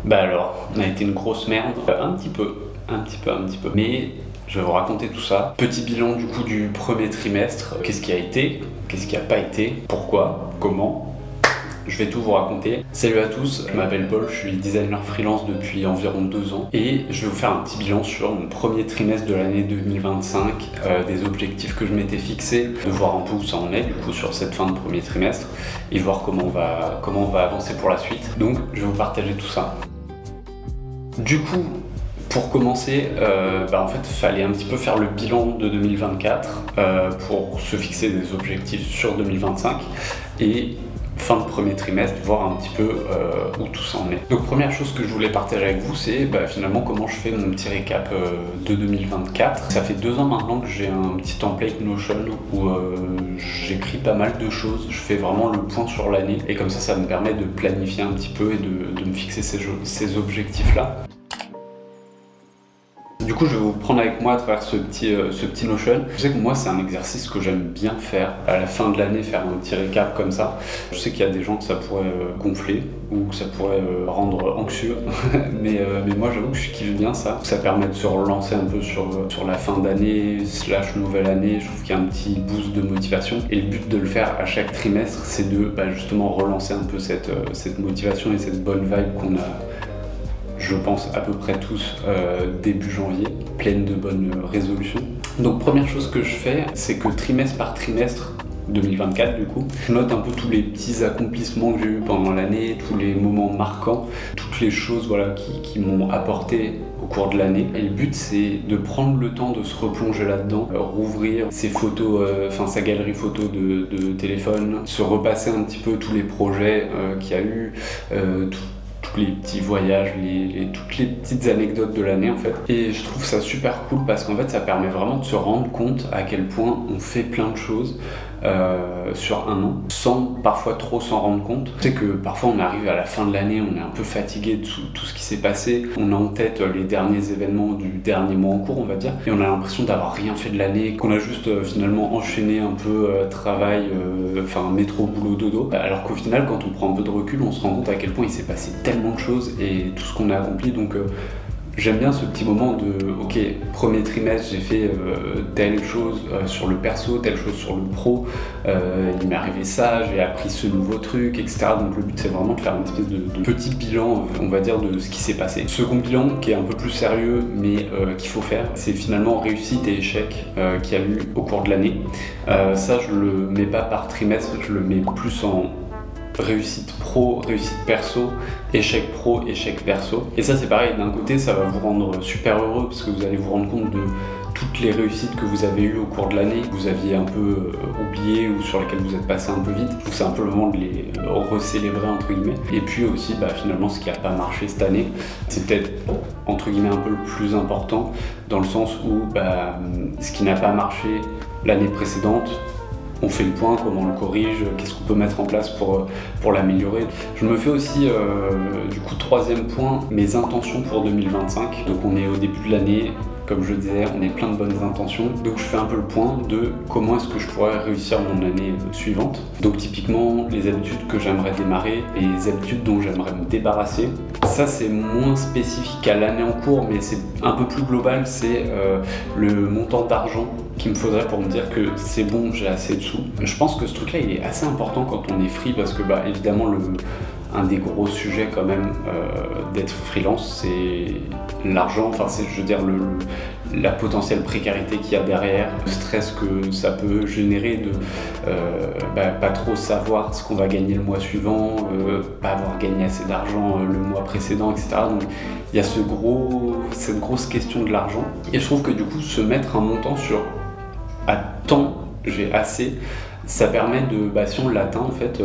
Bah alors, on a été une grosse merde, un petit peu, mais je vais vous raconter tout ça. Petit bilan du coup du premier trimestre, qu'est-ce qui a été, qu'est-ce qui a pas été, pourquoi, comment. Je vais tout vous raconter. Salut à tous, je m'appelle Paul, je suis designer freelance depuis environ 2 ans et je vais vous faire un petit bilan sur mon premier trimestre de l'année 2025, des objectifs que je m'étais fixés, de voir un peu où ça en est du coup sur cette fin de premier trimestre et voir comment on va avancer pour la suite. Donc je vais vous partager tout ça. Du coup, pour commencer, en fait, il fallait un petit peu faire le bilan de 2024 pour se fixer des objectifs sur 2025 et fin de premier trimestre, voir un petit peu où tout ça en est. Donc première chose que je voulais partager avec vous, c'est finalement comment je fais mon petit récap de 2024. Ça fait 2 ans maintenant que j'ai un petit template Notion où j'écris pas mal de choses, je fais vraiment le point sur l'année et comme ça me permet de planifier un petit peu et de me fixer ces objectifs-là. Du coup, je vais vous prendre avec moi à travers ce petit Notion. Je sais que moi, c'est un exercice que j'aime bien faire. À la fin de l'année, faire un petit récap comme ça. Je sais qu'il y a des gens que ça pourrait gonfler ou que ça pourrait rendre anxieux. mais moi, j'avoue que je kiffe bien ça. Ça permet de se relancer un peu sur la fin d'année / nouvelle année. Je trouve qu'il y a un petit boost de motivation. Et le but de le faire à chaque trimestre, c'est de justement relancer un peu cette motivation et cette bonne vibe qu'on a, je pense à peu près tous début janvier, pleine de bonnes résolutions. Donc première chose que je fais, c'est que trimestre par trimestre 2024 du coup, je note un peu tous les petits accomplissements que j'ai eu pendant l'année, tous les moments marquants, toutes les choses qui m'ont apporté au cours de l'année. Et le but c'est de prendre le temps de se replonger là-dedans, rouvrir ses photos, sa galerie photo de téléphone, se repasser un petit peu tous les projets qu'il y a eu, tous les petits voyages, toutes les petites anecdotes de l'année en fait. Et je trouve ça super cool parce qu'en fait ça permet vraiment de se rendre compte à quel point on fait plein de choses sur un an sans parfois trop s'en rendre compte. Tu sais que parfois on arrive à la fin de l'année, on est un peu fatigué de tout ce qui s'est passé, on a en tête les derniers événements du dernier mois en cours on va dire, et on a l'impression d'avoir rien fait de l'année, qu'on a juste finalement enchaîné un peu travail, métro, boulot, dodo, alors qu'au final quand on prend un peu de recul on se rend compte à quel point il s'est passé tellement de choses et tout ce qu'on a accompli. Donc j'aime bien ce petit moment de ok, premier trimestre j'ai fait telle chose sur le perso, telle chose sur le pro, il m'est arrivé ça, j'ai appris ce nouveau truc, etc. Donc le but c'est vraiment de faire une espèce de petit bilan, on va dire, de ce qui s'est passé. Second bilan qui est un peu plus sérieux mais qu'il faut faire, c'est finalement réussite et échec qu'il y a eu au cours de l'année. Ça je le mets pas par trimestre, je le mets plus en réussite pro, réussite perso, échec pro, échec perso. Et ça c'est pareil, d'un côté ça va vous rendre super heureux parce que vous allez vous rendre compte de toutes les réussites que vous avez eues au cours de l'année, que vous aviez un peu oubliées ou sur lesquelles vous êtes passé un peu vite. Je trouve que c'est un peu le moment de les recélébrer entre guillemets. Et puis aussi finalement ce qui n'a pas marché cette année, c'est peut-être entre guillemets un peu le plus important dans le sens où ce qui n'a pas marché l'année précédente, on fait le point, comment on le corrige, qu'est-ce qu'on peut mettre en place pour l'améliorer. Je me fais aussi, du coup, 3e point, mes intentions pour 2025. Donc on est au début de l'année, comme je le disais, on est plein de bonnes intentions. Donc je fais un peu le point de comment est-ce que je pourrais réussir mon année suivante. Donc typiquement, les habitudes que j'aimerais démarrer et les habitudes dont j'aimerais me débarrasser. Ça c'est moins spécifique à l'année en cours, mais c'est un peu plus global, c'est le montant d'argent qu'il me faudrait pour me dire que c'est bon, j'ai assez de sous. Je pense que ce truc-là, il est assez important quand on est free parce que évidemment, un des gros sujets quand même d'être freelance, c'est l'argent, je veux dire la potentielle précarité qu'il y a derrière, le stress que ça peut générer de pas trop savoir ce qu'on va gagner le mois suivant, pas avoir gagné assez d'argent le mois précédent, etc. Donc il y a cette grosse question de l'argent. Et je trouve que du coup, se mettre un montant sur à temps j'ai assez, ça permet de, si on l'atteint en fait,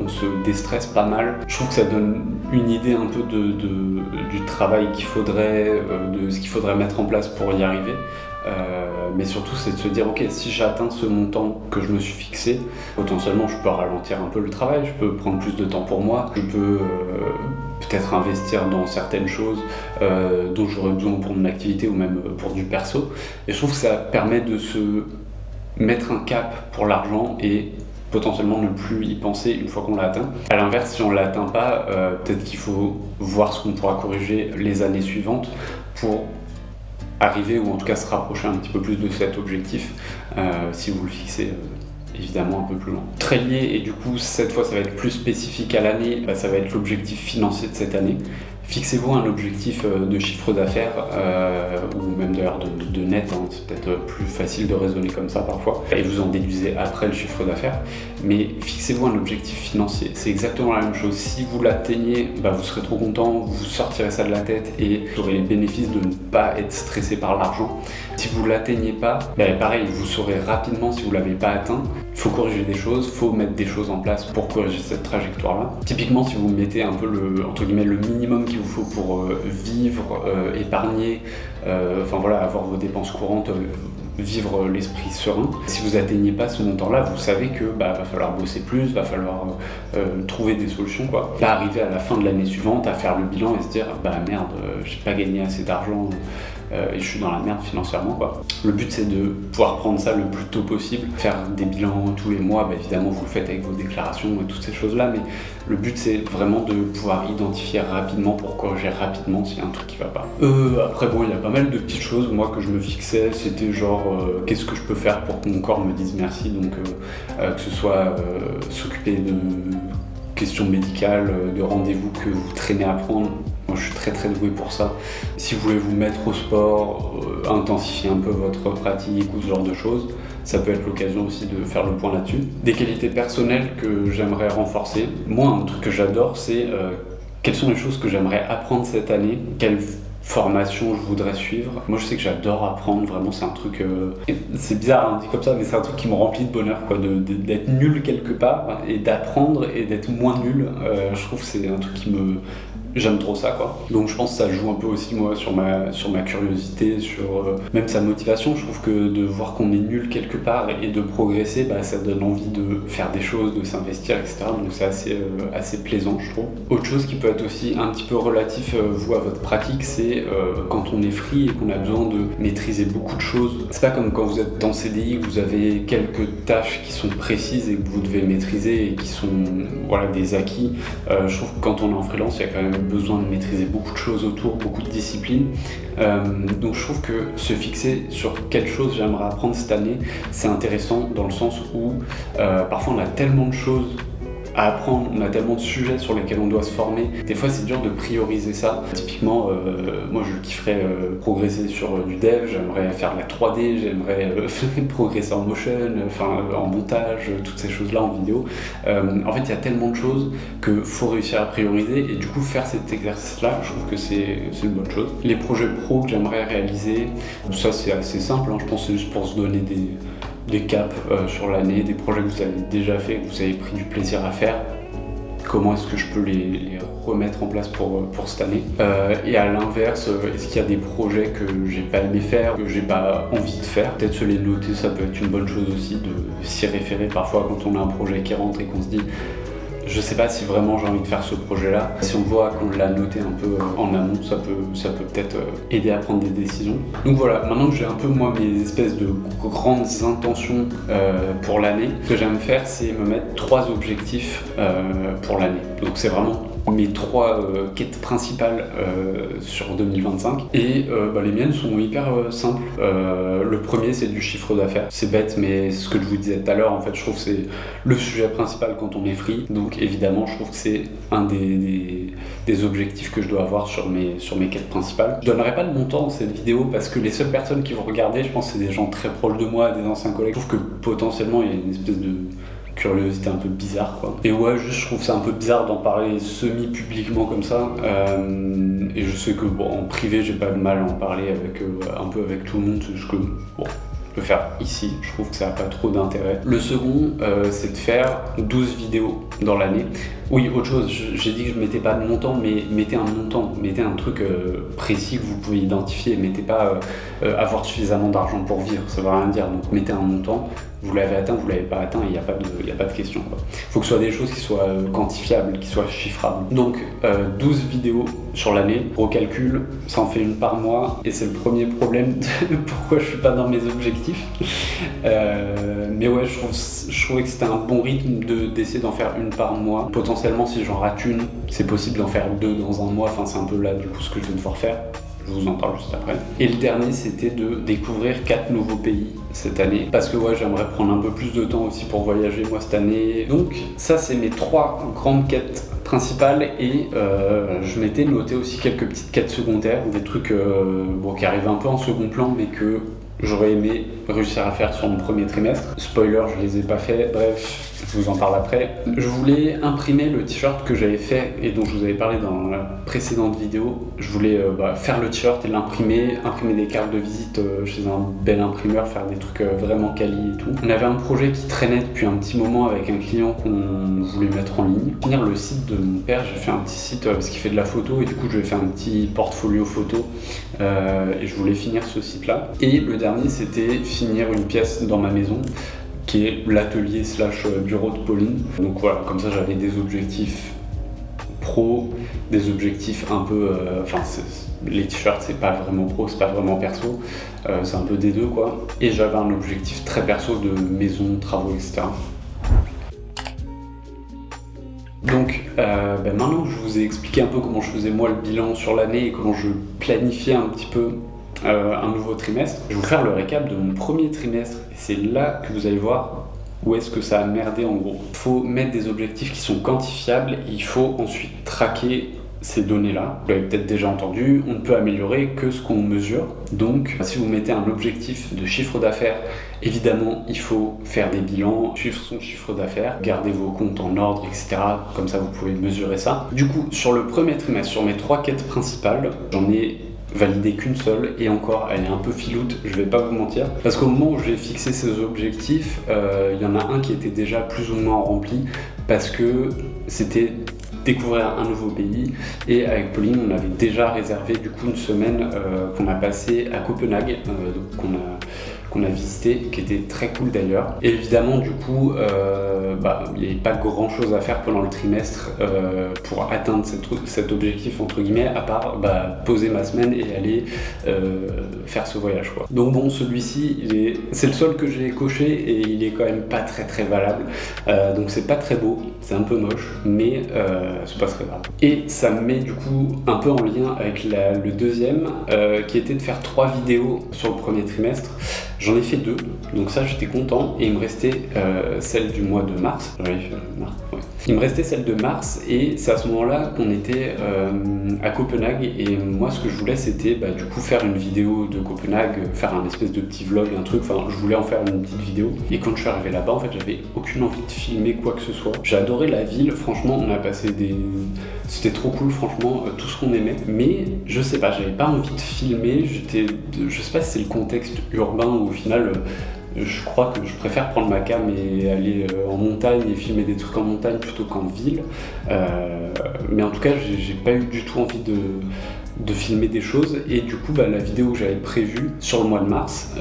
on se déstresse pas mal. Je trouve que ça donne une idée un peu du travail qu'il faudrait, de ce qu'il faudrait mettre en place pour y arriver. Mais surtout c'est de se dire ok, si j'atteins ce montant que je me suis fixé, potentiellement je peux ralentir un peu le travail, je peux prendre plus de temps pour moi, je peux peut-être investir dans certaines choses dont j'aurais besoin pour mon activité ou même pour du perso. Et je trouve que ça permet de se mettre un cap pour l'argent et potentiellement ne plus y penser une fois qu'on l'a atteint. À l'inverse, si on ne l'atteint pas, peut-être qu'il faut voir ce qu'on pourra corriger les années suivantes pour arriver, ou en tout cas se rapprocher un petit peu plus de cet objectif, si vous le fixez évidemment un peu plus loin. Très lié, et du coup cette fois ça va être plus spécifique à l'année, ça va être l'objectif financier de cette année. Fixez-vous un objectif de chiffre d'affaires, ou même d'ailleurs de net, hein. C'est peut-être plus facile de raisonner comme ça parfois, et vous en déduisez après le chiffre d'affaires, mais fixez-vous un objectif financier, c'est exactement la même chose. Si vous l'atteignez, vous serez trop content, vous sortirez ça de la tête et vous aurez les bénéfices de ne pas être stressé par l'argent. Si vous ne l'atteignez pas, pareil, vous saurez rapidement si vous ne l'avez pas atteint. Il faut corriger des choses, il faut mettre des choses en place pour corriger cette trajectoire-là. Typiquement, si vous mettez un peu entre guillemets, le minimum qu'il vous faut pour vivre, épargner, avoir vos dépenses courantes, vivre l'esprit serein. Si vous n'atteignez pas ce montant-là, vous savez que va falloir bosser plus, va falloir trouver des solutions, quoi. Pas arriver à la fin de l'année suivante à faire le bilan et se dire merde, j'ai pas gagné assez d'argent et je suis dans la merde financièrement, quoi. Le but c'est de pouvoir prendre ça le plus tôt possible, faire des bilans tous les mois, évidemment vous le faites avec vos déclarations et toutes ces choses-là, mais le but c'est vraiment de pouvoir identifier rapidement pour corriger rapidement s'il y a un truc qui va pas. Après il y a pas mal de petites choses, moi que je me fixais, c'était genre qu'est-ce que je peux faire pour que mon corps me dise merci, donc que ce soit s'occuper de questions médicales, de rendez-vous que vous traînez à prendre. Moi je suis très doué pour ça. Si vous voulez vous mettre au sport, intensifier un peu votre pratique ou ce genre de choses, ça peut être l'occasion aussi de faire le point là-dessus. Des qualités personnelles que j'aimerais renforcer. Moi, un truc que j'adore, c'est quelles sont les choses que j'aimerais apprendre cette année, quelle formation je voudrais suivre. Moi je sais que j'adore apprendre, vraiment c'est un truc, c'est bizarre dit comme ça, mais c'est un truc qui me remplit de bonheur, quoi, d'être nul quelque part et d'apprendre et d'être moins nul. Je trouve que c'est un truc j'aime trop ça, quoi. Donc je pense que ça joue un peu aussi moi sur ma curiosité, sur même sa motivation. Je trouve que de voir qu'on est nul quelque part et de progresser, ça donne envie de faire des choses, de s'investir, etc. Donc c'est assez plaisant, je trouve. Autre chose qui peut être aussi un petit peu relatif vous à votre pratique, c'est quand on est free et qu'on a besoin de maîtriser beaucoup de choses. C'est pas comme quand vous êtes en CDI, que vous avez quelques tâches qui sont précises et que vous devez maîtriser et qui sont des acquis. Je trouve que quand on est en freelance, il y a quand même besoin de maîtriser beaucoup de choses autour, beaucoup de disciplines. Donc je trouve que se fixer sur quelle chose j'aimerais apprendre cette année, c'est intéressant dans le sens où parfois on a tellement de choses à apprendre, on a tellement de sujets sur lesquels on doit se former. Des fois c'est dur de prioriser ça. Typiquement, moi je kifferais progresser sur du dev, j'aimerais faire de la 3D, j'aimerais progresser en motion, en montage, toutes ces choses-là en vidéo. En fait il y a tellement de choses qu'il faut réussir à prioriser et du coup faire cet exercice-là, je trouve que c'est une bonne chose. Les projets pro que j'aimerais réaliser, ça c'est assez simple, je pense que c'est juste pour se donner des caps sur l'année, des projets que vous avez déjà fait, que vous avez pris du plaisir à faire. Comment est-ce que je peux les remettre en place pour cette année, et à l'inverse, est-ce qu'il y a des projets que j'ai pas aimé faire, que j'ai pas envie de faire, peut-être se les noter, ça peut être une bonne chose aussi de s'y référer parfois quand on a un projet qui rentre et qu'on se dit je sais pas si vraiment j'ai envie de faire ce projet-là. Si on voit qu'on l'a noté un peu en amont, ça peut peut-être aider à prendre des décisions. Donc voilà, maintenant que j'ai un peu moi mes espèces de grandes intentions pour l'année, ce que j'aime faire c'est me mettre 3 objectifs pour l'année. Donc c'est vraiment mes 3 quêtes principales sur 2025 et les miennes sont hyper simples. Le premier c'est du chiffre d'affaires, c'est bête mais c'est ce que je vous disais tout à l'heure, en fait je trouve que c'est le sujet principal quand on est free, donc évidemment je trouve que c'est un des objectifs que je dois avoir sur mes quêtes principales. Je donnerai pas de montant dans cette vidéo parce que les seules personnes qui vont regarder, je pense c'est des gens très proches de moi, des anciens collègues. Je trouve que potentiellement il y a une espèce de curiosité un peu bizarre, quoi. Et je trouve ça un peu bizarre d'en parler semi-publiquement comme ça, et je sais que en privé j'ai pas de mal à en parler un peu avec tout le monde, c'est juste que le faire ici, je trouve que ça n'a pas trop d'intérêt. Le second, c'est de faire 12 vidéos dans l'année. Oui, autre chose, j'ai dit que je mettais pas de montant, mais mettez un montant, mettez un truc précis que vous pouvez identifier, mettez pas avoir suffisamment d'argent pour vivre, ça veut rien dire, donc mettez un montant, vous l'avez atteint, vous l'avez pas atteint, il n'y a pas de question. Il faut que ce soit des choses qui soient quantifiables, qui soient chiffrables. Donc 12 vidéos sur l'année, recalcul, ça en fait une par mois, et c'est le premier problème de pourquoi je suis pas dans mes objectifs. Mais ouais, je trouvais que c'était un bon rythme d'essayer d'en faire une par mois. Potentiellement, si j'en rate une, c'est possible d'en faire 2 dans un mois, enfin c'est un peu là du coup ce que je vais devoir faire. Je vous en parle juste après. Et le dernier, c'était de découvrir 4 nouveaux pays cette année. Parce que ouais, j'aimerais prendre un peu plus de temps aussi pour voyager moi cette année. Donc ça, c'est mes 3 grandes quêtes principales. Et je m'étais noté aussi quelques petites quêtes secondaires, des trucs qui arrivent un peu en second plan, mais que j'aurais aimé réussir à faire sur mon premier trimestre. Spoiler, je les ai pas fait, bref, je vous en parle après. Je voulais imprimer le t-shirt que j'avais fait et dont je vous avais parlé dans la précédente vidéo. Je voulais faire le t-shirt et l'imprimer, imprimer des cartes de visite chez un bel imprimeur, faire des trucs vraiment quali et tout. On avait un projet qui traînait depuis un petit moment avec un client qu'on voulait mettre en ligne. Pour finir le site de mon père, j'ai fait un petit site parce qu'il fait de la photo et du coup je vais faire un petit portfolio photo et je voulais finir ce site-là. Et le dernier, c'était finir une pièce dans ma maison qui est l'atelier / bureau de Pauline. Donc voilà, comme ça j'avais des objectifs pro, des objectifs un peu... les t-shirts c'est pas vraiment pro, c'est pas vraiment perso, c'est un peu des deux quoi. Et j'avais un objectif très perso de maison, travaux, etc. Donc maintenant que je vous ai expliqué un peu comment je faisais moi le bilan sur l'année et comment je planifiais un petit peu un nouveau trimestre, je vais vous faire le récap de mon premier trimestre et c'est là que vous allez voir où est-ce que ça a merdé en gros. Il faut mettre des objectifs qui sont quantifiables et il faut ensuite traquer ces données-là. Vous l'avez peut-être déjà entendu, on ne peut améliorer que ce qu'on mesure. Donc si vous mettez un objectif de chiffre d'affaires, évidemment il faut faire des bilans, suivre son chiffre d'affaires, garder vos comptes en ordre, etc. Comme ça vous pouvez mesurer ça. Du coup sur le premier trimestre, sur mes 3 quêtes principales, j'en ai validé qu'une seule et encore elle est un peu filoute, je vais pas vous mentir, parce qu'au moment où j'ai fixé ces objectifs, il y en a un qui était déjà plus ou moins rempli parce que c'était découvrir un nouveau pays et avec Pauline on avait déjà réservé du coup une semaine qu'on a passée à Copenhague, qu'on a visité, qui était très cool d'ailleurs. Et évidemment du coup il n'y avait pas grand chose à faire pendant le trimestre pour atteindre cet objectif entre guillemets, à part poser ma semaine et aller faire ce voyage quoi. Donc bon, celui-ci c'est le seul que j'ai coché et il est quand même pas très valable, donc c'est pas très beau, c'est un peu moche, mais c'est pas très grave. Et ça me met du coup un peu en lien avec le deuxième qui était de faire 3 vidéos sur le premier trimestre. J'en ai fait 2, donc ça j'étais content, et il me restait celle du mois de mars. Il me restait celle de mars, et c'est à ce moment-là qu'on était à Copenhague, et moi ce que je voulais c'était du coup faire une vidéo de Copenhague, faire un espèce de petit vlog, un truc, enfin je voulais en faire une petite vidéo. Et quand je suis arrivé là-bas, en fait j'avais aucune envie de filmer quoi que ce soit. J'ai adoré la ville, franchement on a passé c'était trop cool franchement, tout ce qu'on aimait, mais je sais pas, j'avais pas envie de filmer, je sais pas si c'est le contexte urbain ou au final je crois que je préfère prendre ma cam et aller en montagne et filmer des trucs en montagne plutôt qu'en ville, mais en tout cas j'ai pas eu du tout envie de filmer des choses, et du coup la vidéo que j'avais prévue sur le mois de mars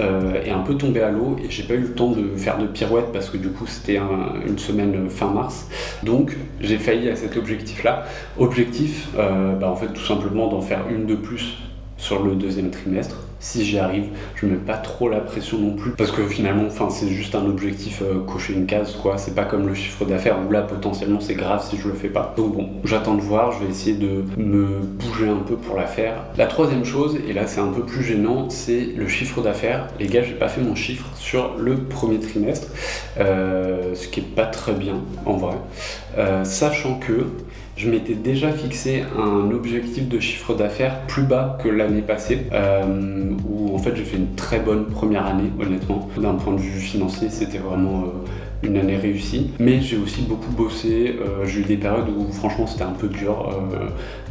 est un peu tombée à l'eau et j'ai pas eu le temps de faire de pirouette parce que du coup c'était une semaine fin mars, donc j'ai failli à cet objectif là. Objectif en fait tout simplement d'en faire une de plus sur le deuxième trimestre. Si j'y arrive, je mets pas trop la pression non plus, parce que finalement, c'est juste un objectif, cocher une case quoi, c'est pas comme le chiffre d'affaires où là potentiellement c'est grave si je le fais pas. Donc bon, j'attends de voir, je vais essayer de me bouger un peu pour la faire. La troisième chose, et là c'est un peu plus gênant, c'est le chiffre d'affaires. Les gars, j'ai pas fait mon chiffre sur le premier trimestre, ce qui est pas très bien en vrai, sachant que je m'étais déjà fixé un objectif de chiffre d'affaires plus bas que l'année passée, où en fait j'ai fait une très bonne première année, honnêtement. D'un point de vue financier, c'était vraiment une année réussie. Mais j'ai aussi beaucoup bossé, j'ai eu des périodes où franchement c'était un peu dur,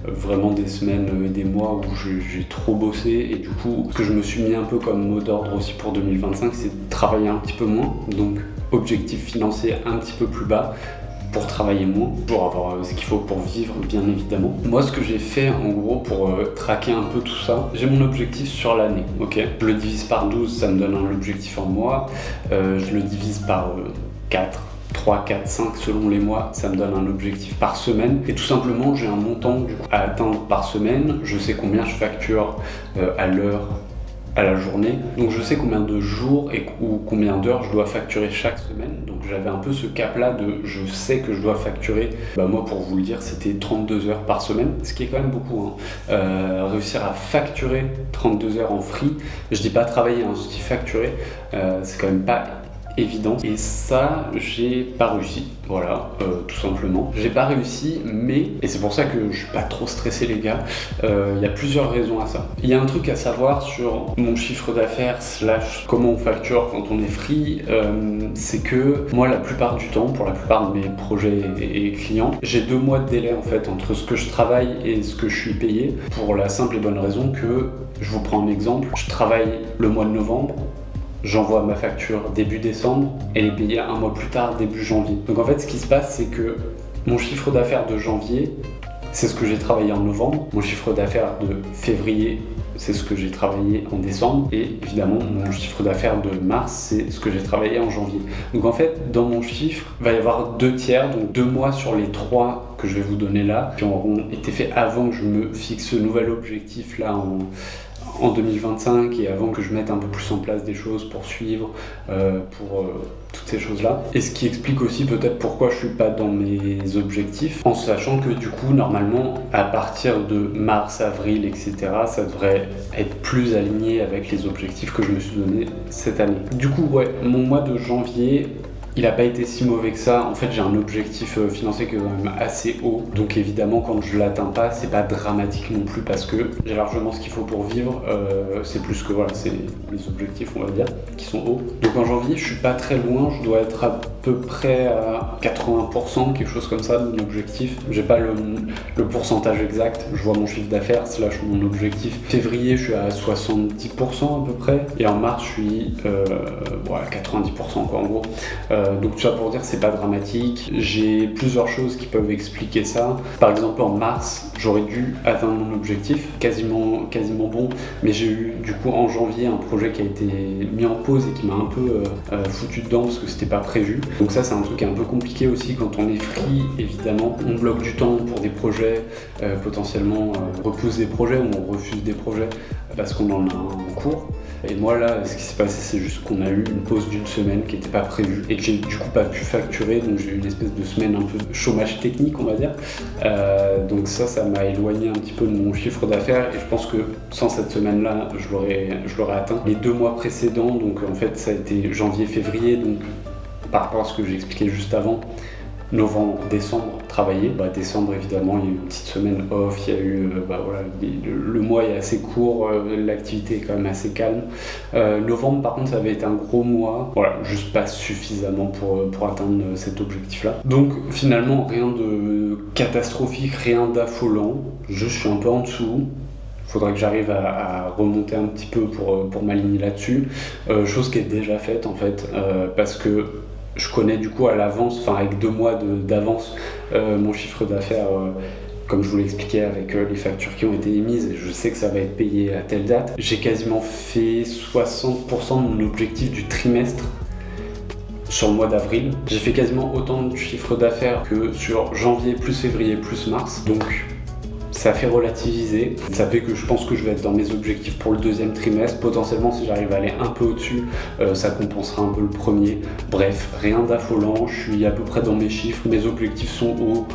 vraiment des semaines et des mois où j'ai trop bossé, et du coup ce que je me suis mis un peu comme mot d'ordre aussi pour 2025, c'est de travailler un petit peu moins, donc objectif financier un petit peu plus bas, pour travailler moins, pour avoir ce qu'il faut pour vivre, bien évidemment. Moi, ce que j'ai fait en gros pour traquer un peu tout ça, j'ai mon objectif sur l'année, ok. Je le divise par 12, ça me donne un objectif en mois. Je le divise par 4. 3, 4, 5 selon les mois, ça me donne un objectif par semaine. Et tout simplement, j'ai un montant du coup, à atteindre par semaine. Je sais combien je facture à l'heure, à la journée. Donc je sais combien de jours ou combien d'heures je dois facturer chaque semaine. Donc j'avais un peu ce cap-là de je sais que je dois facturer. Moi, pour vous le dire, c'était 32 heures par semaine, ce qui est quand même beaucoup. Réussir à facturer 32 heures en free, je dis pas travailler, je dis facturer, c'est quand même pas évident. Et ça, j'ai pas réussi. Voilà, tout simplement. J'ai pas réussi, mais, et c'est pour ça que je suis pas trop stressé les gars, il y a plusieurs raisons à ça. Il y a un truc à savoir sur mon chiffre d'affaires / comment on facture quand on est free, c'est que moi la plupart du temps, pour la plupart de mes projets et clients, j'ai 2 mois de délai en fait entre ce que je travaille et ce que je suis payé, pour la simple et bonne raison que, je vous prends un exemple, je travaille le mois de novembre, j'envoie ma facture début décembre, elle est payée un mois plus tard, début janvier. Donc en fait, ce qui se passe, c'est que mon chiffre d'affaires de janvier, c'est ce que j'ai travaillé en novembre. Mon chiffre d'affaires de février, c'est ce que j'ai travaillé en décembre. Et évidemment, mon chiffre d'affaires de mars, c'est ce que j'ai travaillé en janvier. Donc en fait, dans mon chiffre, il va y avoir 2 tiers, donc 2 mois sur les 3 que je vais vous donner là, qui auront été faits avant que je me fixe ce nouvel objectif là en 2025 et avant que je mette un peu plus en place des choses pour suivre, toutes ces choses-là. Et ce qui explique aussi peut-être pourquoi je suis pas dans mes objectifs, en sachant que du coup, normalement, à partir de mars, avril, etc., ça devrait être plus aligné avec les objectifs que je me suis donné cette année. Du coup, ouais, mon mois de janvier, il n'a pas été si mauvais que ça. En fait, j'ai un objectif financier qui est quand même assez haut. Donc évidemment, quand je l'atteins pas, c'est pas dramatique non plus parce que j'ai largement ce qu'il faut pour vivre. C'est plus que voilà, c'est les objectifs, on va dire, qui sont hauts. Donc en janvier, je suis pas très loin. Je dois être à peu près à 80%, quelque chose comme ça, de mon objectif. J'ai pas le pourcentage exact. Je vois mon chiffre d'affaires / mon objectif. Février, je suis à 70% à peu près. Et en mars, je suis à 90% quoi, en gros. Donc tout ça pour dire c'est pas dramatique. J'ai plusieurs choses qui peuvent expliquer ça. Par exemple en mars j'aurais dû atteindre mon objectif, quasiment bon, mais j'ai eu du coup en janvier un projet qui a été mis en pause et qui m'a un peu foutu dedans parce que c'était pas prévu. Donc ça c'est un truc un peu compliqué aussi quand on est free, évidemment. On bloque du temps pour des projets, potentiellement on repousse des projets ou on refuse des projets parce qu'on en a un en cours. Et moi là, ce qui s'est passé, c'est juste qu'on a eu une pause d'1 semaine qui n'était pas prévue et que j'ai du coup pas pu facturer, donc j'ai eu une espèce de semaine un peu de chômage technique, on va dire. Donc ça m'a éloigné un petit peu de mon chiffre d'affaires et je pense que sans cette semaine-là, je l'aurais atteint. Les 2 mois précédents, donc en fait ça a été janvier-février, donc par rapport à ce que j'ai expliqué juste avant, novembre, décembre, travailler. Décembre, évidemment, il y a eu une petite semaine off, il y a eu, le mois est assez court, l'activité est quand même assez calme. Novembre, par contre, ça avait été un gros mois. Voilà, juste pas suffisamment pour atteindre cet objectif-là. Donc, finalement, rien de catastrophique, rien d'affolant. Je suis un peu en dessous. Il faudrait que j'arrive à remonter un petit peu pour m'aligner là-dessus. Chose qui est déjà faite, en fait, parce que je connais du coup à l'avance, enfin avec 2 mois d'avance, mon chiffre d'affaires, comme je vous l'ai expliqué avec les factures qui ont été émises, et je sais que ça va être payé à telle date. J'ai quasiment fait 60% de mon objectif du trimestre sur le mois d'avril. J'ai fait quasiment autant de chiffre d'affaires que sur janvier plus février plus mars, donc ça fait relativiser, ça fait que je pense que je vais être dans mes objectifs pour le 2e trimestre. Potentiellement, si j'arrive à aller un peu au-dessus, ça compensera un peu le premier. Bref, rien d'affolant, je suis à peu près dans mes chiffres, mes objectifs sont hauts.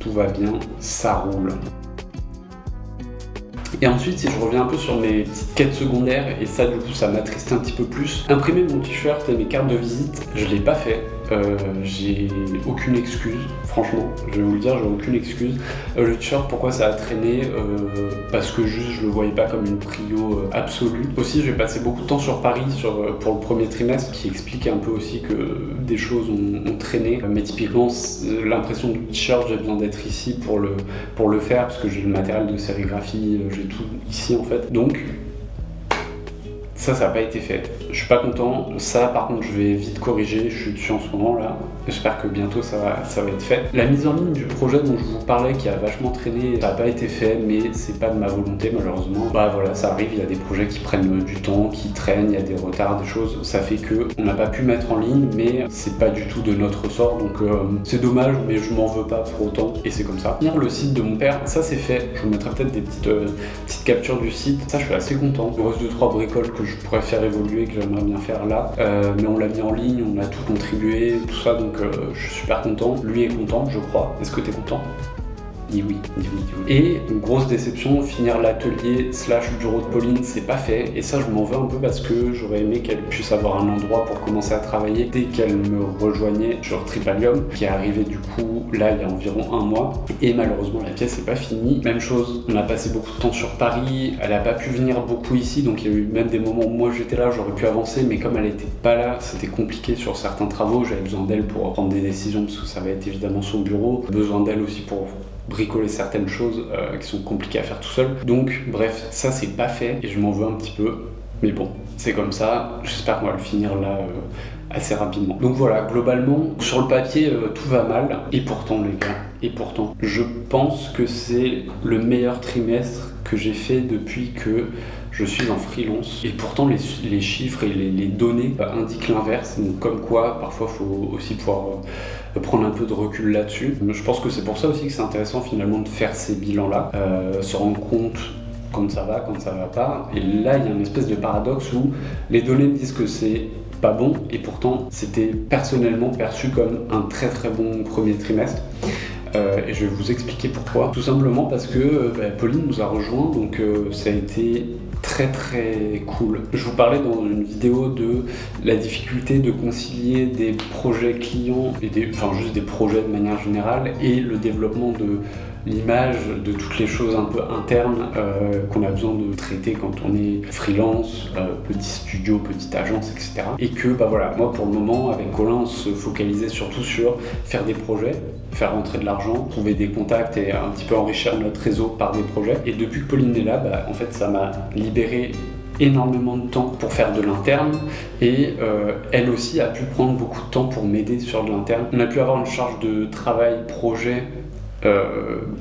Tout va bien, ça roule. Et ensuite, si je reviens un peu sur mes petites quêtes secondaires, et ça du coup ça m'attriste un petit peu plus, imprimer mon t-shirt et mes cartes de visite, je l'ai pas fait. J'ai aucune excuse, franchement, je vais vous le dire, j'ai aucune excuse. Le t-shirt, pourquoi ça a traîné, parce que juste je le voyais pas comme une prio absolue. Aussi, j'ai passé beaucoup de temps sur Paris pour le premier trimestre, qui explique un peu aussi que des choses ont traîné. Mais typiquement, l'impression du t-shirt, j'ai besoin d'être ici pour le faire, parce que j'ai le matériel de sérigraphie, j'ai tout ici en fait. Donc, Ça n'a pas été fait. Je suis pas content. Ça, par contre, je vais vite corriger. Je suis dessus en ce moment là. J'espère que bientôt ça va être fait. La mise en ligne du projet dont je vous parlais, qui a vachement traîné, ça n'a pas été fait, mais c'est pas de ma volonté malheureusement. Bah voilà, ça arrive. Il y a des projets qui prennent du temps, qui traînent, il y a des retards, des choses. Ça fait que on n'a pas pu mettre en ligne, mais c'est pas du tout de notre ressort. Donc c'est dommage, mais je m'en veux pas pour autant. Et c'est comme ça. Le site de mon père, ça c'est fait. Je vous mettrai peut-être des petites captures du site. Ça, je suis assez content. Il me reste 2-3 bricoles que je pourrais faire évoluer, que j'aimerais bien faire là. Mais on l'a mis en ligne, on a tout contribué, tout ça, donc je suis super content. Lui est content, je crois. Est-ce que t'es content ? Dis oui. Et une grosse déception, finir l'atelier / bureau de Pauline, c'est pas fait. Et ça, je m'en veux un peu parce que j'aurais aimé qu'elle puisse avoir un endroit pour commencer à travailler dès qu'elle me rejoignait sur Tripalium, qui est arrivé du coup là il y a environ 1 mois. Et malheureusement, la pièce n'est pas finie. Même chose, on a passé beaucoup de temps sur Paris. Elle a pas pu venir beaucoup ici, donc il y a eu même des moments où moi j'étais là, j'aurais pu avancer, mais comme elle était pas là, c'était compliqué sur certains travaux. J'avais besoin d'elle pour prendre des décisions parce que ça va être évidemment son bureau. Besoin d'elle aussi pour bricoler certaines choses qui sont compliquées à faire tout seul. Donc bref, ça c'est pas fait et je m'en veux un petit peu. Mais bon, c'est comme ça. J'espère qu'on va le finir là assez rapidement. Donc voilà, globalement, sur le papier, tout va mal. Et pourtant les gars, je pense que c'est le meilleur trimestre que j'ai fait depuis que je suis en freelance. Et pourtant les chiffres et les données indiquent l'inverse. Donc comme quoi, parfois il faut aussi pouvoir prendre un peu de recul là-dessus. Je pense que c'est pour ça aussi que c'est intéressant finalement de faire ces bilans-là, se rendre compte quand ça va pas. Et là, il y a une espèce de paradoxe où les données me disent que c'est pas bon, et pourtant c'était personnellement perçu comme un très très bon premier trimestre. Et je vais vous expliquer pourquoi. Tout simplement parce que Pauline nous a rejoint, donc ça a été très très cool. Je vous parlais dans une vidéo de la difficulté de concilier des projets clients et juste des projets de manière générale et le développement de l'image, de toutes les choses un peu internes qu'on a besoin de traiter quand on est freelance, petit studio, petite agence, etc. Et que voilà, moi pour le moment avec Colin on se focalisait surtout sur faire des projets, faire rentrer de l'argent, trouver des contacts et un petit peu enrichir notre réseau par des projets. Et depuis que Pauline est là, en fait ça m'a libéré énormément de temps pour faire de l'interne et elle aussi a pu prendre beaucoup de temps pour m'aider sur de l'interne. On a pu avoir une charge de travail projet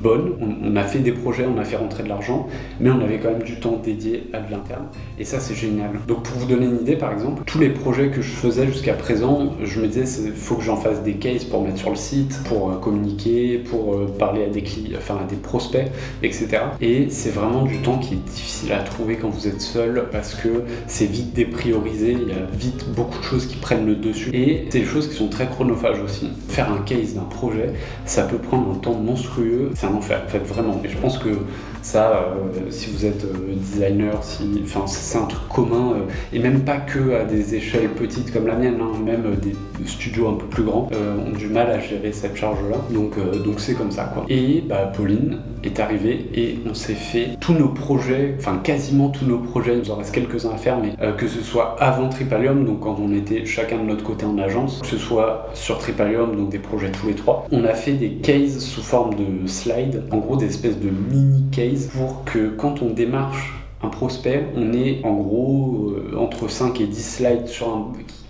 bonne, on a fait des projets, on a fait rentrer de l'argent, mais on avait quand même du temps dédié à de l'interne, et ça c'est génial. Donc pour vous donner une idée, par exemple, tous les projets que je faisais jusqu'à présent, je me disais, il faut que j'en fasse des cases pour mettre sur le site, pour communiquer, pour parler à des clients, à des prospects, etc. Et c'est vraiment du temps qui est difficile à trouver quand vous êtes seul, parce que c'est vite dépriorisé, il y a vite beaucoup de choses qui prennent le dessus, et c'est des choses qui sont très chronophages aussi. Faire un case d'un projet, ça peut prendre un temps monstrueux, c'est un enfer en fait, vraiment. Et je pense que ça, si vous êtes designer, c'est un truc commun, et même pas que à des échelles petites comme la mienne, hein, même des studios un peu plus grands ont du mal à gérer cette charge-là. Donc c'est comme ça quoi. Et Pauline est arrivée et on s'est fait tous nos projets, quasiment tous nos projets, il nous en reste quelques-uns à faire, mais que ce soit avant Tripalium, donc quand on était chacun de notre côté en agence, que ce soit sur Tripalium, donc des projets tous les trois, on a fait des cases sous forme de slides, en gros des espèces de mini cases pour que quand on démarche un prospect, on ait en gros entre 5 et 10 slides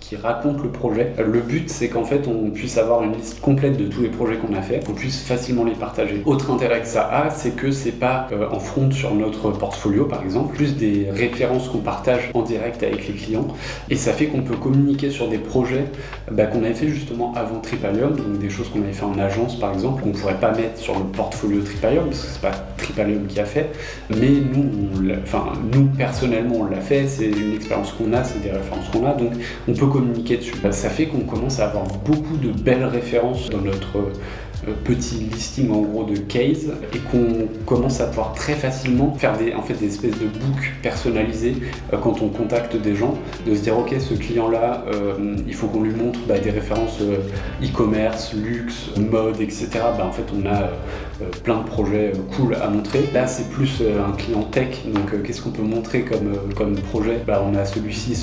qui raconte le projet. Le but, c'est qu'en fait, on puisse avoir une liste complète de tous les projets qu'on a fait, qu'on puisse facilement les partager. Autre intérêt que ça a, c'est que c'est pas en front sur notre portfolio, par exemple, plus des références qu'on partage en direct avec les clients, et ça fait qu'on peut communiquer sur des projets qu'on avait fait justement avant Tripalium, donc des choses qu'on avait fait en agence, par exemple, qu'on pourrait pas mettre sur le portfolio Tripalium, parce que c'est pas Tripalium qui a fait, mais nous personnellement, on l'a fait, c'est une expérience qu'on a, c'est des références qu'on a, donc on peut communiquer dessus. Ça fait qu'on commence à avoir beaucoup de belles références dans notre petit listing en gros de case, et qu'on commence à pouvoir très facilement faire des espèces de books personnalisés quand on contacte des gens, de se dire ok, ce client là il faut qu'on lui montre des références e-commerce, luxe, mode, etc. En fait on a plein de projets cool à montrer. Là c'est plus un client tech, donc qu'est-ce qu'on peut montrer comme projet? On a celui-ci.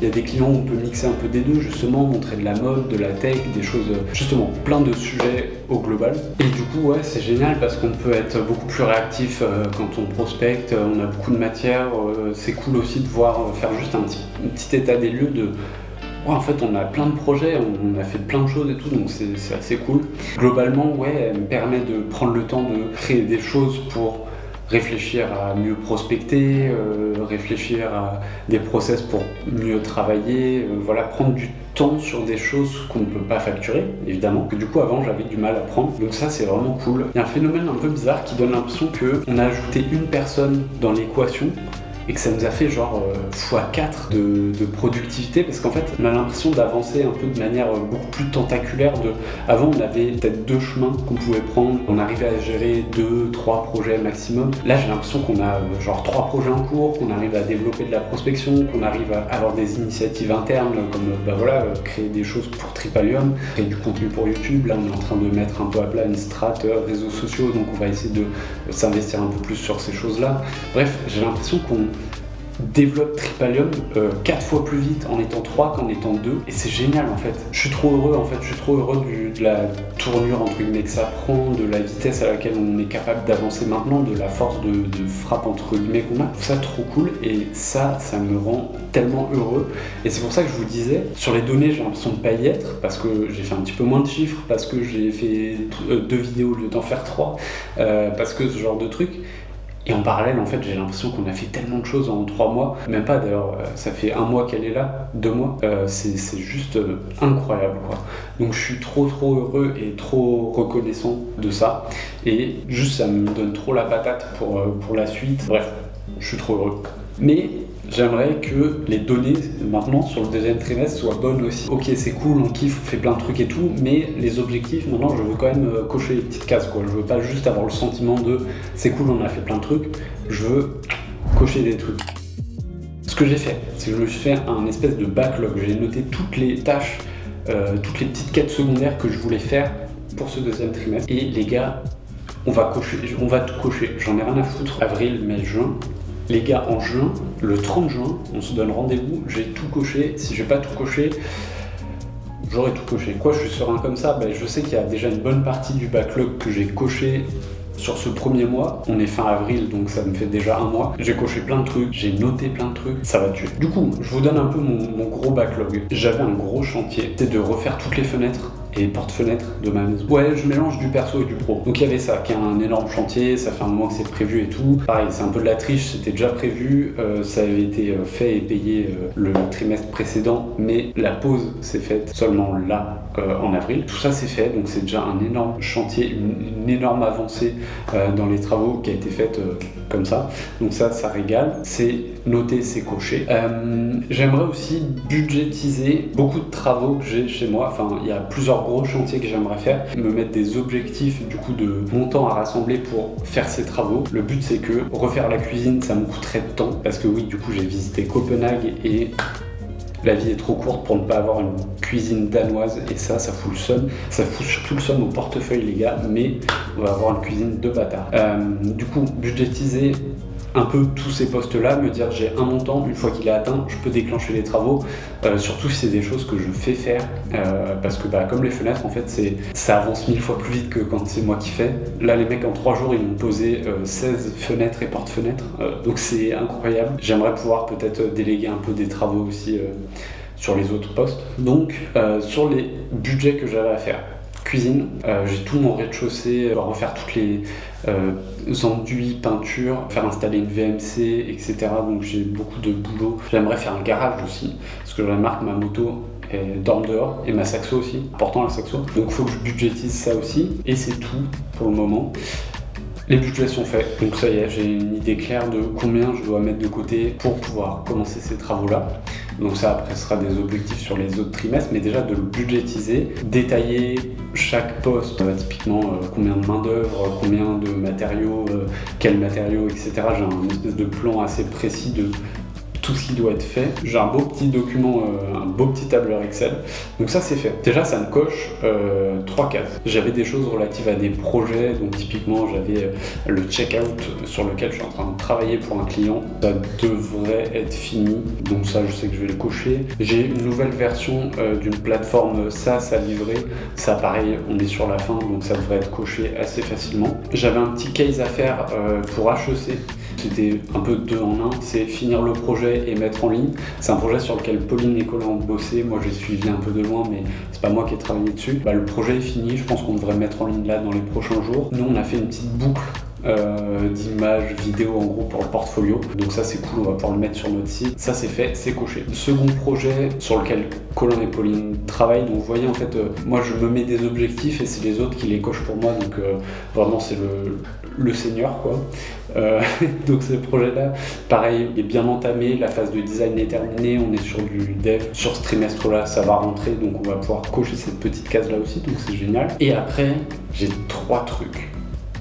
Il y a des clients où on peut mixer un peu des deux, justement, montrer de la mode, de la tech, des choses, justement plein de sujets projet au global. Et du coup, ouais, c'est génial parce qu'on peut être beaucoup plus réactif quand on prospecte, on a beaucoup de matière. C'est cool aussi de voir, faire juste un petit état des lieux de... Ouais, en fait, on a plein de projets, on a fait plein de choses et tout, donc c'est assez cool. Globalement, ouais, elle me permet de prendre le temps de créer des choses pour réfléchir à mieux prospecter, réfléchir à des process pour mieux travailler, voilà, prendre du temps sur des choses qu'on ne peut pas facturer, évidemment, que du coup avant j'avais du mal à prendre. Donc ça c'est vraiment cool. Il y a un phénomène un peu bizarre qui donne l'impression qu'on a ajouté une personne dans l'équation et que ça nous a fait genre x4 de productivité, parce qu'en fait on a l'impression d'avancer un peu de manière beaucoup plus tentaculaire. Avant on avait peut-être 2 chemins qu'on pouvait prendre, on arrivait à gérer 2-3 projets maximum. Là j'ai l'impression qu'on a genre 3 projets en cours, qu'on arrive à développer de la prospection, qu'on arrive à avoir des initiatives internes comme créer des choses pour Tripalium, créer du contenu pour YouTube. Là on est en train de mettre un peu à plat une strate réseaux sociaux, donc on va essayer de s'investir un peu plus sur ces choses-là. Bref, j'ai l'impression qu'on développe Tripalium 4 fois plus vite en étant 3 qu'en étant 2, et c'est génial en fait. Je suis trop heureux de la tournure entre guillemets que ça prend, de la vitesse à laquelle on est capable d'avancer maintenant, de la force de frappe entre guillemets qu'on a. Je trouve ça trop cool et ça me rend tellement heureux. Et c'est pour ça que je vous disais, sur les données j'ai l'impression de pas y être, parce que j'ai fait un petit peu moins de chiffres, parce que j'ai fait 2 vidéos au lieu d'en faire 3, parce que ce genre de truc. Et en parallèle, en fait, j'ai l'impression qu'on a fait tellement de choses en 3 mois. Même pas d'ailleurs, ça fait 1 mois qu'elle est là, 2 mois. C'est juste incroyable, quoi. Donc je suis trop heureux et trop reconnaissant de ça. Et juste, ça me donne trop la patate pour la suite. Bref, je suis trop heureux. Mais j'aimerais que les données maintenant sur le 2e trimestre soient bonnes aussi. Ok, c'est cool, on kiffe, on fait plein de trucs et tout, mais les objectifs, maintenant je veux quand même cocher les petites cases, quoi. Je veux pas juste avoir le sentiment de c'est cool, on a fait plein de trucs, je veux cocher des trucs. Ce que j'ai fait, c'est que je me suis fait un espèce de backlog. J'ai noté toutes les tâches, toutes les petites quêtes secondaires que je voulais faire pour ce 2e trimestre. Et les gars, on va tout cocher. J'en ai rien à foutre. Avril, mai, juin. Les gars, en juin, le 30 juin, on se donne rendez-vous, j'ai tout coché. Si j'ai pas tout coché, j'aurais tout coché. Pourquoi je suis serein comme ça ? Je sais qu'il y a déjà une bonne partie du backlog que j'ai coché sur ce premier mois. On est fin avril, donc ça me fait déjà 1 mois. J'ai coché plein de trucs, j'ai noté plein de trucs, ça va tuer. Du coup, je vous donne un peu mon gros backlog. J'avais un gros chantier, c'était de refaire toutes les fenêtres et porte-fenêtres de ma maison. Ouais, je mélange du perso et du pro. Donc il y avait ça, qui est un énorme chantier, ça fait un moment que c'est prévu et tout. Pareil, c'est un peu de la triche, c'était déjà prévu, ça avait été fait et payé le trimestre précédent, mais la pause s'est faite seulement là, en avril. Tout ça c'est fait, donc c'est déjà un énorme chantier, une énorme avancée dans les travaux qui a été faite comme ça. Donc ça régale, c'est noté, c'est coché. J'aimerais aussi budgétiser beaucoup de travaux que j'ai chez moi. Enfin, il y a plusieurs gros chantiers que j'aimerais faire, me mettre des objectifs du coup de montant à rassembler pour faire ces travaux. Le but c'est que refaire la cuisine ça me coûterait de temps, parce que oui, du coup j'ai visité Copenhague et la vie est trop courte pour ne pas avoir une cuisine danoise, et ça fout le seum. Ça fout surtout le seum au portefeuille les gars, mais on va avoir une cuisine de bâtard. Du coup, budgétiser un peu tous ces postes-là, me dire j'ai un montant, une fois qu'il est atteint, je peux déclencher les travaux, surtout si c'est des choses que je fais faire, parce que comme les fenêtres, en fait, ça avance 1000 fois plus vite que quand c'est moi qui fais. Là, les mecs, en 3 jours, ils m'ont posé 16 fenêtres et porte-fenêtres, donc c'est incroyable. J'aimerais pouvoir peut-être déléguer un peu des travaux aussi sur les autres postes. Donc, sur les budgets que j'avais à faire, cuisine, j'ai tout mon rez-de-chaussée, refaire toutes les enduits, peintures, faire installer une VMC, etc. Donc j'ai beaucoup de boulot. J'aimerais faire un garage aussi, parce que je remarque ma moto dorme dehors, et ma saxo aussi, important la saxo. Donc il faut que je budgétise ça aussi, et c'est tout pour le moment. Les budgets sont faits, donc ça y est, j'ai une idée claire de combien je dois mettre de côté pour pouvoir commencer ces travaux-là. Donc ça, après, ce sera des objectifs sur les autres trimestres, mais déjà de le budgétiser, détailler chaque poste, typiquement combien de main-d'œuvre, combien de matériaux, quels matériaux, etc. J'ai un espèce de plan assez précis de tout ce qui doit être fait. J'ai un beau petit document, un beau petit tableur Excel. Donc ça c'est fait. Déjà ça me coche 3 cases. J'avais des choses relatives à des projets, donc typiquement j'avais le checkout sur lequel je suis en train de travailler pour un client. Ça devrait être fini, donc ça je sais que je vais le cocher. J'ai une nouvelle version d'une plateforme SaaS à livrer. Ça pareil, on est sur la fin, donc ça devrait être coché assez facilement. J'avais un petit case à faire pour HEC. C'était un peu 2 en 1, c'est finir le projet et mettre en ligne. C'est un projet sur lequel Pauline et Colin ont bossé, moi j'ai suivi un peu de loin mais c'est pas moi qui ai travaillé dessus. Le projet est fini, je pense qu'on devrait mettre en ligne là dans les prochains jours. Nous on a fait une petite boucle d'images, vidéos en gros pour le portfolio. Donc ça c'est cool, on va pouvoir le mettre sur notre site. Ça c'est fait, c'est coché. Second projet sur lequel Colin et Pauline travaillent. Donc vous voyez en fait, moi je me mets des objectifs et c'est les autres qui les cochent pour moi. Donc vraiment c'est le seigneur quoi. Donc ce projet-là, pareil, il est bien entamé, la phase de design est terminée, on est sur du dev. Sur ce trimestre-là, ça va rentrer, donc on va pouvoir cocher cette petite case-là aussi, donc c'est génial. Et après, j'ai 3 trucs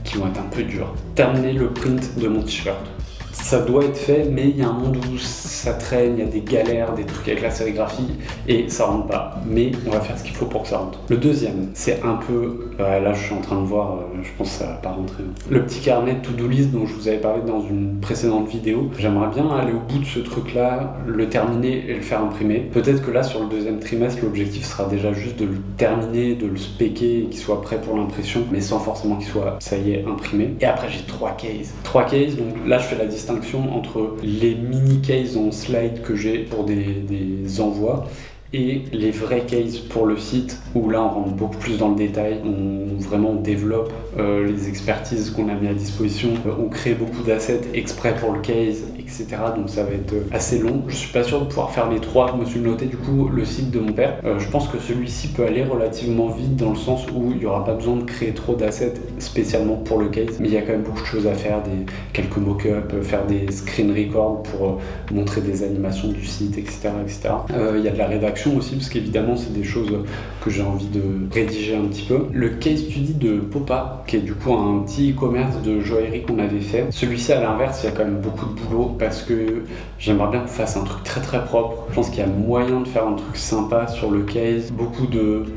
qui vont être un peu durs. Terminer le print de mon t-shirt. Ça doit être fait, mais il y a un monde où ça traîne, il y a des galères, des trucs avec la sérigraphie, et ça rentre pas. Mais on va faire ce qu'il faut pour que ça rentre. Le deuxième, c'est un peu... là, je suis en train de voir, je pense que ça va pas rentrer. Le petit carnet to-do list dont je vous avais parlé dans une précédente vidéo. J'aimerais bien aller au bout de ce truc-là, le terminer et le faire imprimer. Peut-être que là, sur le deuxième trimestre, l'objectif sera déjà juste de le terminer, de le spéquer, et qu'il soit prêt pour l'impression, mais sans forcément qu'il soit, ça y est, imprimé. Et après, j'ai 3 cases. 3 cases, donc là, je fais la distinction entre les mini cases en slide que j'ai pour des envois et les vrais cases pour le site où là on rentre beaucoup plus dans le détail, on développe les expertises qu'on a mis à disposition, on crée beaucoup d'assets exprès pour le case, etc. Donc ça va être assez long. Je suis pas sûr de pouvoir faire les 3. Je me suis noté du coup le site de mon père. Je pense que celui-ci peut aller relativement vite dans le sens où il n'y aura pas besoin de créer trop d'assets spécialement pour le case, mais il y a quand même beaucoup de choses à faire, quelques mock-ups, faire des screen records pour montrer des animations du site, etc. Il y a de la rédaction aussi, parce qu'évidemment c'est des choses que j'ai envie de rédiger un petit peu. Le case study de Popa, qui est du coup un petit e-commerce de joaillerie qu'on avait fait, celui-ci à l'inverse il y a quand même beaucoup de boulot parce que j'aimerais bien qu'on fasse un truc très très propre. Je pense qu'il y a moyen de faire un truc sympa sur le case, beaucoup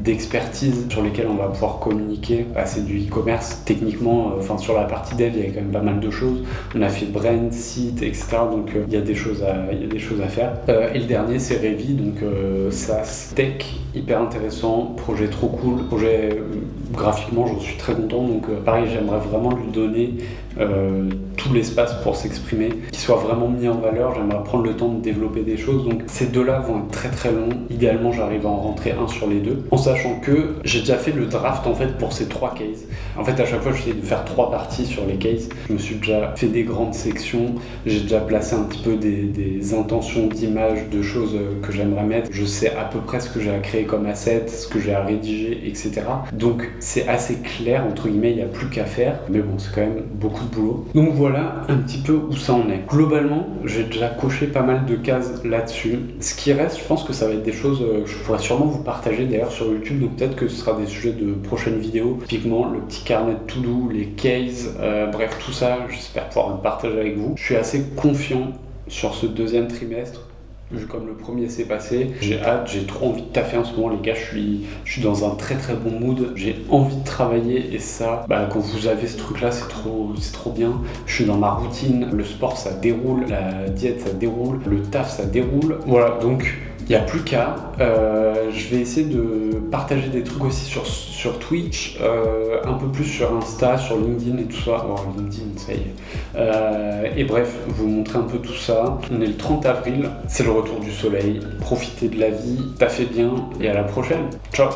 d'expertise sur lesquelles on va pouvoir communiquer. C'est du e-commerce techniquement, sur la partie dev il y a quand même pas mal de choses. On a fait brand, site, etc. Donc il y a des choses à faire. Et le dernier c'est Revi, donc SaaS tech, hyper intéressant, projet trop cool, projet graphiquement j'en suis très content, donc pareil j'aimerais vraiment lui donner tout l'espace pour s'exprimer, qu'il soit vraiment mis en valeur. J'aimerais prendre le temps de développer des choses, donc ces deux-là vont être très très longs. Idéalement j'arrive à en rentrer un sur les deux, en sachant que j'ai déjà fait le draft en fait pour ces 3 cases. En fait à chaque fois j'essaie de faire 3 parties sur les cases. Je me suis déjà fait des grandes sections, j'ai déjà placé un petit peu des intentions d'images, de choses que j'aimerais mettre. Je sais à peu près ce que j'ai à créer comme asset, ce que j'ai à rédiger, etc. Donc c'est assez clair, entre guillemets, il n'y a plus qu'à faire, mais bon c'est quand même beaucoup de boulot. Donc voilà un petit peu où ça en est. Globalement, j'ai déjà coché pas mal de cases là-dessus. Ce qui reste, je pense que ça va être des choses que je pourrais sûrement vous partager d'ailleurs sur YouTube, donc peut-être que ce sera des sujets de prochaines vidéos. Typiquement le petit carnet de to-do, les cases, bref tout ça, j'espère pouvoir le partager avec vous. Je suis assez confiant sur ce deuxième trimestre. Vu comme le premier s'est passé, j'ai hâte, j'ai trop envie de taffer en ce moment les gars, je suis dans un très très bon mood, j'ai envie de travailler et ça, quand vous avez ce truc là c'est trop bien. Je suis dans ma routine, le sport ça déroule, la diète ça déroule, le taf ça déroule, voilà donc il n'y a plus qu'à. Je vais essayer de partager des trucs aussi sur Twitch, un peu plus sur Insta, sur LinkedIn et tout ça. Oh, LinkedIn, ça y est. Et bref, vous montrer un peu tout ça. On est le 30 avril, c'est le retour du soleil. Profitez de la vie, taffez bien et à la prochaine. Ciao!